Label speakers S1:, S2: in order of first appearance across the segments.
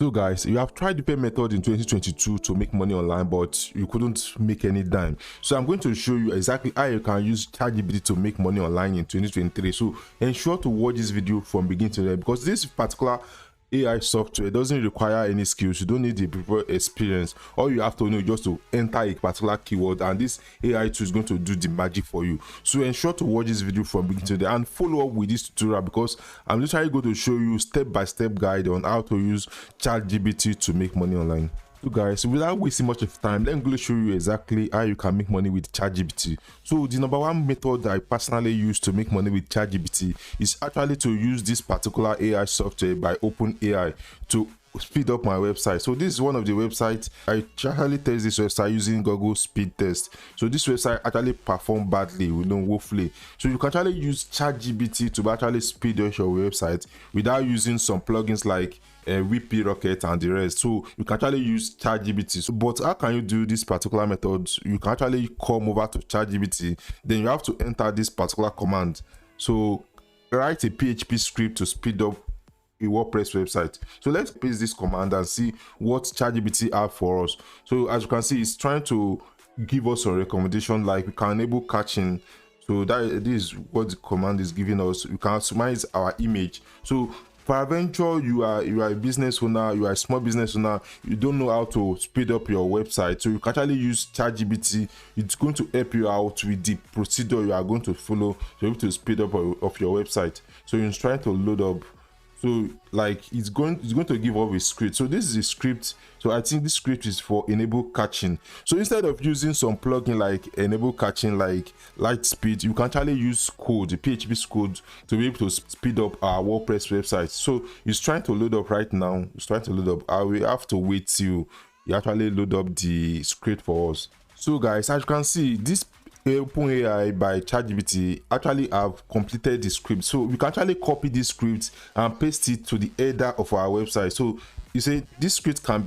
S1: So guys, you have tried the pay method in 2022 to make money online, but you couldn't make any dime. So I'm going to show you exactly how you can use ChatGPT to make money online in 2023. So ensure to watch this video from beginning to end, because this particular AI software doesn't require any skills. You don't need the previous experience. All you have to know is just to enter a particular keyword, and this AI tool is going to do the magic for you. So ensure to watch this video from beginning to end and follow up with this tutorial, because I'm literally going to show you step-by-step guide on how to use ChatGPT to make money online. So guys, without wasting much of time, let me show you exactly how you can make money with ChatGPT. So the number one method that I personally use to make money with ChatGPT is actually to use this particular AI software by OpenAI to speed up my website. So this is one of the websites. I actually test this website using Google speed test. So this website actually performed badly, woefully. So you can actually use ChatGPT to actually speed up your website without using some plugins like WP Rocket and the rest. So you can actually use ChatGPT. So, but how can you do this particular method? You can actually come over to ChatGPT, then you have to enter this particular command. So write a PHP script to speed up a WordPress website. So let's paste this command and see what ChatGPT have for us. So as you can see, it's trying to give us a recommendation, like we can enable caching. So that this is what the command is giving us. You can customize our image. So peradventure you are a business owner, you are a small business owner, you don't know how to speed up your website, so you can actually use ChatGPT. It's going to help you out with the procedure you are going to follow to be able to speed up of your website. So it's trying to load up. So like it's going to give up a script. So this is a script. So I think this script is for enable caching. So instead of using some plugin like enable caching like Lightspeed, you can actually use code, the PHP code, to be able to speed up our WordPress website. So it's trying to load up right now. It's trying to load up. I will have to wait till you actually load up the script for us. So guys, as you can see, this OpenAI by ChatGPT actually have completed the script. So we can actually copy this script and paste it to the header of our website. So you say this script can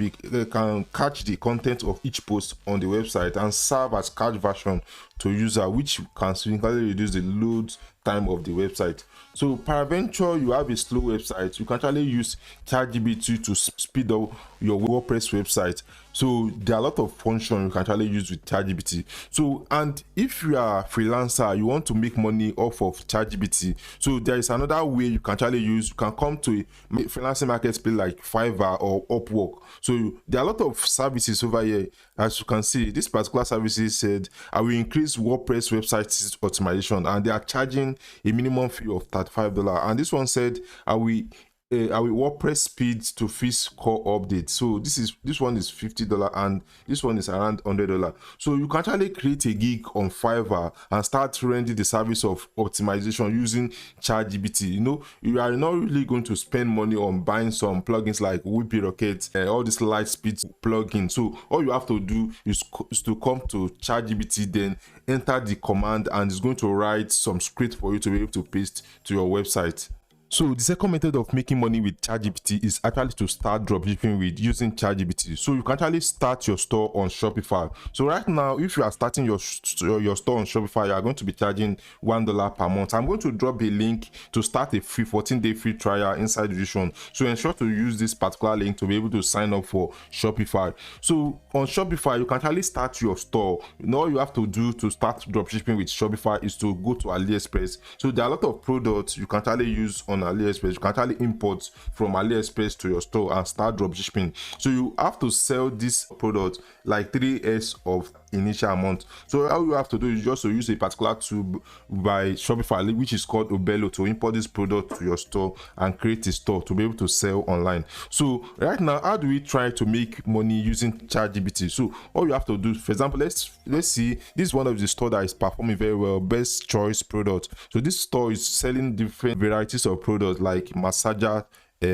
S1: catch the content of each post on the website and serve as cache version to user, which can significantly reduce the load time of the website. So peradventure you have a slow website, you can actually use ChatGPT to speed up your WordPress website. So there are a lot of functions you can actually use with ChatGPT. So, and if you are a freelancer, you want to make money off of ChatGPT, so there is another way you can actually use. You can come to a freelancing marketplace like Fiverr or Upwork. So there are a lot of services over here. As you can see, this particular services said I will increase WordPress website optimization, and they are charging a minimum fee of $35. And this one said I will WordPress speed to fix core update. So this one is $50 and this one is around $100. So you can actually create a gig on Fiverr and start rendering the service of optimization using ChatGPT. You are not really going to spend money on buying some plugins like WP Rocket, all this Lightspeed plugins. So all you have to do is to come to ChatGPT, then enter the command, and it's going to write some script for you to be able to paste to your website. So the second method of making money with ChatGPT is actually to start dropshipping with using ChatGPT. So you can actually start your store on Shopify. So right now, if you are starting your store on Shopify, you are going to be charging $1 per month. I'm going to drop a link to start a free 14-day free trial inside the description. So ensure to use this particular link to be able to sign up for Shopify. So on Shopify, you can actually start your store. All you have to do to start dropshipping with Shopify is to go to AliExpress. So there are a lot of products you can actually use on AliExpress. You can actually import from AliExpress to your store and start dropshipping. So you have to sell this product like 3x of initial amount. So all you have to do is just to use a particular tool by Shopify, which is called Obello, to import this product to your store and create a store to be able to sell online. So right now, how do we try to make money using ChatGPT? So all you have to do, for example, let's see, this is one of the store that is performing very well, Best Choice product. So this store is selling different varieties of products like massager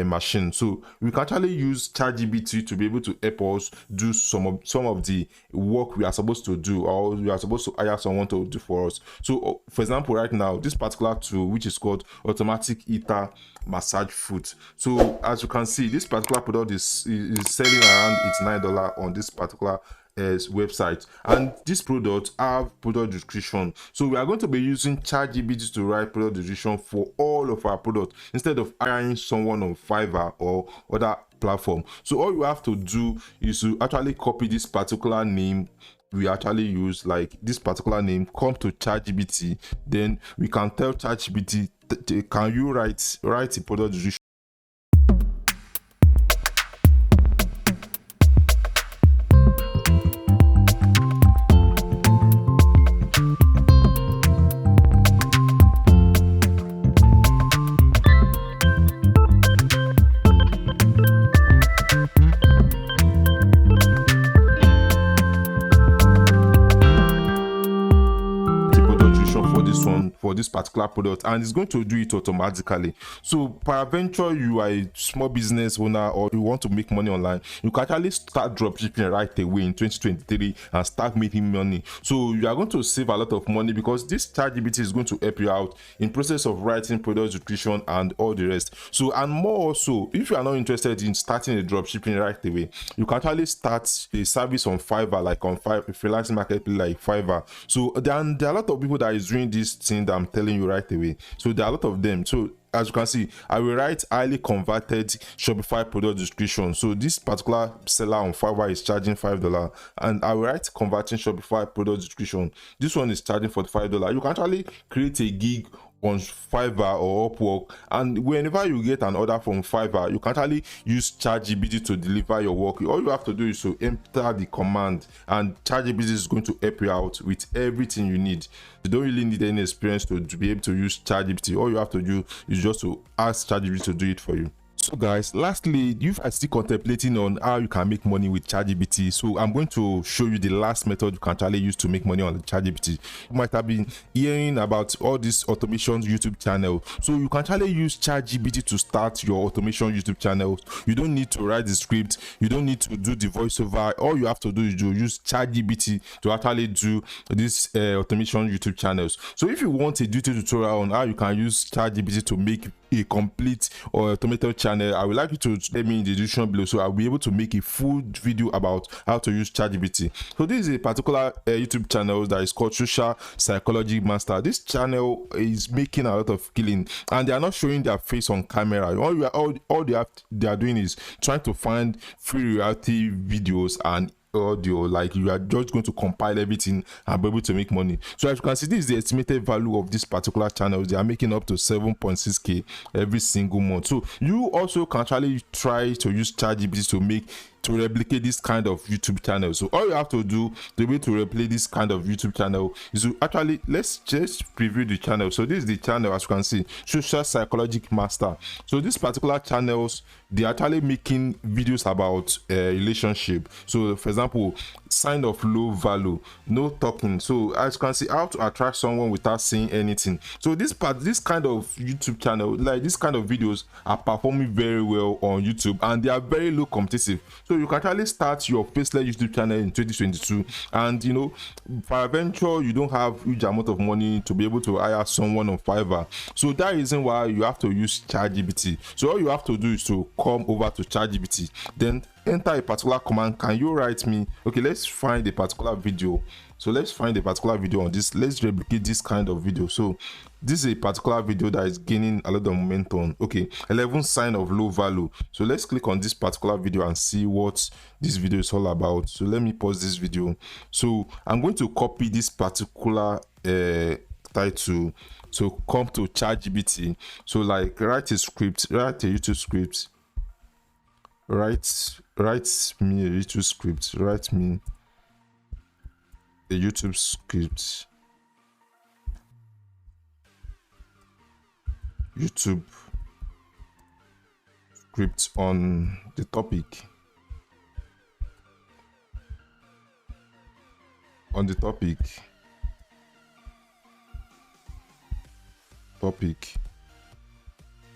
S1: machine. So we can actually use ChatGPT to be able to help us do some of the work we are supposed to do, or we are supposed to hire someone to do for us. So for example, right now, this particular tool, which is called automatic heater massage foot. So as you can see, this particular product is selling around $89 on this particular website, and these products have product description. So we are going to be using ChatGPT to write product description for all of our products instead of hiring someone on Fiverr or other platform. So all you have to do is to actually copy this particular name we actually use, like this particular name, come to ChatGPT, then we can tell ChatGPT, can you write a product description. For this particular product, and it's going to do it automatically. So peradventure you are a small business owner or you want to make money online, you can actually start dropshipping right away in 2023 and start making money. So you are going to save a lot of money because this ChatGPT is going to help you out in process of writing product description and all the rest. So and more also, if you are not interested in starting a dropshipping right away, you can actually start a service on Fiverr, like on freelancing marketplace like Fiverr. So there are a lot of people that is doing this thing that I'm telling you right away. So there are a lot of them. So as you can see, I will write highly converted Shopify product description. So this particular seller on Fiverr is charging $5, and I will write converting Shopify product description. This one is charging $45. You can actually create a gig on Fiverr or Upwork, and whenever you get an order from Fiverr, you can actually use ChatGPT to deliver your work. All you have to do is to enter the command, and ChatGPT is going to help you out with everything you need. You don't really need any experience to be able to use ChatGPT. All you have to do is just to ask ChatGPT to do it for you. So guys, lastly, you are still contemplating on how you can make money with ChatGPT. So I'm going to show you the last method you can actually use to make money on the ChatGPT. You might have been hearing about all these automation YouTube channels. So you can actually use ChatGPT to start your automation YouTube channel. You don't need to write the script. You don't need to do the voiceover. All you have to do is to use ChatGPT to actually do this automation YouTube channels. So if you want a detailed tutorial on how you can use ChatGPT to make a complete or automated channel, I would like you to let me in the description below, so I'll be able to make a full video about how to use ChatGPT. So this is a particular YouTube channel that is called Social Psychology Master. This channel is making a lot of killing, and they are not showing their face on camera. All they are doing is trying to find free reality videos and audio, like you are just going to compile everything and be able to make money. So as you can see, this is the estimated value of this particular channel. They are making up to 7.6k every single month. So you also can actually try to use ChatGPT to replicate this kind of YouTube channel. So all you have to do to be able to replicate this kind of YouTube channel is to actually, let's just preview the channel. So this is the channel, as you can see, Social Psychology Master. So these particular channels, they are actually making videos about relationship. So for example, sign of low value, no talking. So as you can see, how to attract someone without saying anything. So this kind of YouTube channel, like this kind of videos, are performing very well on YouTube, and they are very low competitive. So you can actually start your Faceless YouTube channel in 2022, and you know, peradventure you don't have huge amount of money to be able to hire someone on Fiverr. So that reason why you have to use ChatGPT. So all you have to do is to come over to ChatGPT, then enter a particular command. Can you write me? Okay, let's find a particular video. So let's find a particular video on this. Let's replicate this kind of video. So this is a particular video that is gaining a lot of momentum. Okay, 11 sign of low value. So let's click on this particular video and see what this video is all about. So let me pause this video. So I'm going to copy this particular title. So come to ChatGPT. So like write a script, write a YouTube script. Write me a YouTube script. Write me a YouTube script. YouTube script on the topic. On the topic.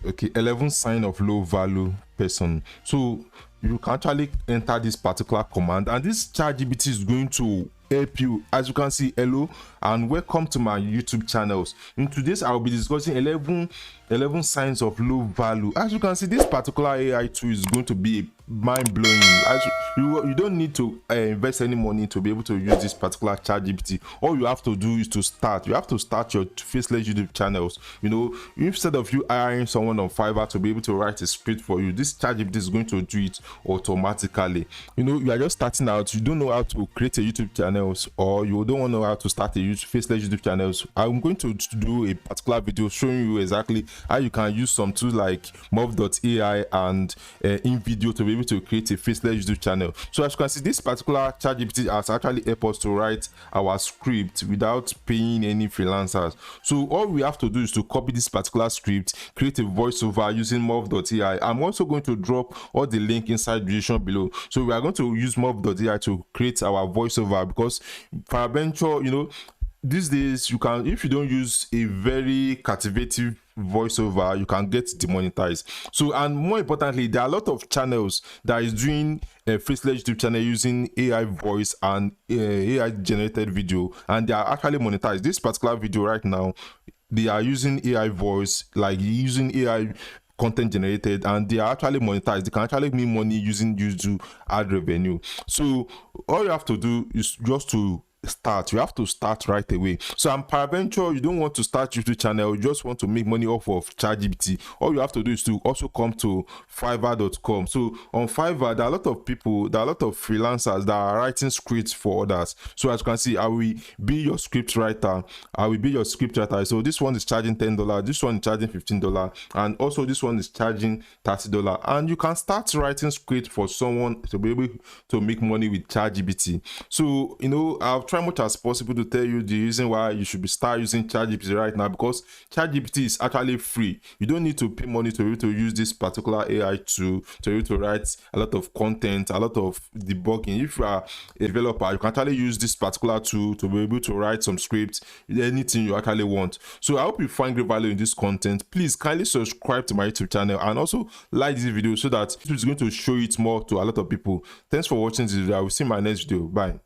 S1: Okay, 11 sign of low value person. So you can actually enter this particular command, and this ChatGPT is going to help you. As you can see, hello and welcome to my YouTube channels. In today's I'll be discussing 11 signs of low value. As you can see, this particular AI tool is going to be mind-blowing. you don't need to invest any money to be able to use this particular ChatGPT. All you have to do is to start. You have to start your Faceless YouTube channels. You know, instead of you hiring someone on Fiverr to be able to write a script for you, this ChatGPT is going to do it automatically. You know, you are just starting out, you don't know how to create a YouTube channels, or you don't know how to start a Faceless YouTube channels. I'm going to do a particular video showing you exactly how you can use some tools like Mob.ai and InVideo to be able to create a Faceless YouTube channel. So as you can see, this particular ChatGPT has actually helped us to write our script without paying any freelancers. So all we have to do is to copy this particular script, create a voiceover using Mob.ai. I'm also going to drop all the link inside the description below. So we are going to use Mob.ai to create our voiceover, because peradventure, you know, these days you can, if you don't use a very captivating voiceover, you can get demonetized. So, and more importantly, there are a lot of channels that is doing a Faceless YouTube channel using AI voice and AI generated video, and they are actually monetized. This particular video right now, they are using AI voice, like using AI content generated, and they are actually monetized. They can actually make money using YouTube ad revenue. So all you have to do is just to start. You have to start right away. So I'm peradventure, you don't want to start YouTube channel, you just want to make money off of ChatGPT. All you have to do is to also come to Fiverr.com. So on Fiverr, there are a lot of people, there are a lot of freelancers that are writing scripts for others. So as you can see, I will be your script writer. I will be your script writer. So this one is charging $10, this one is charging $15, and also this one is charging $30. And you can start writing script for someone to be able to make money with ChatGPT. So, you know, I've try much as possible to tell you the reason why you should be start using ChatGPT right now, because ChatGPT is actually free. You don't need to pay money to be able to use this particular AI tool to be able to write a lot of content, a lot of debugging. If you are a developer, you can actually use this particular tool to be able to write some scripts, anything you actually want. So I hope you find great value in this content. Please kindly subscribe to my YouTube channel and also like this video so that it is going to show it more to a lot of people. Thanks for watching this video. I will see you in my next video. Bye.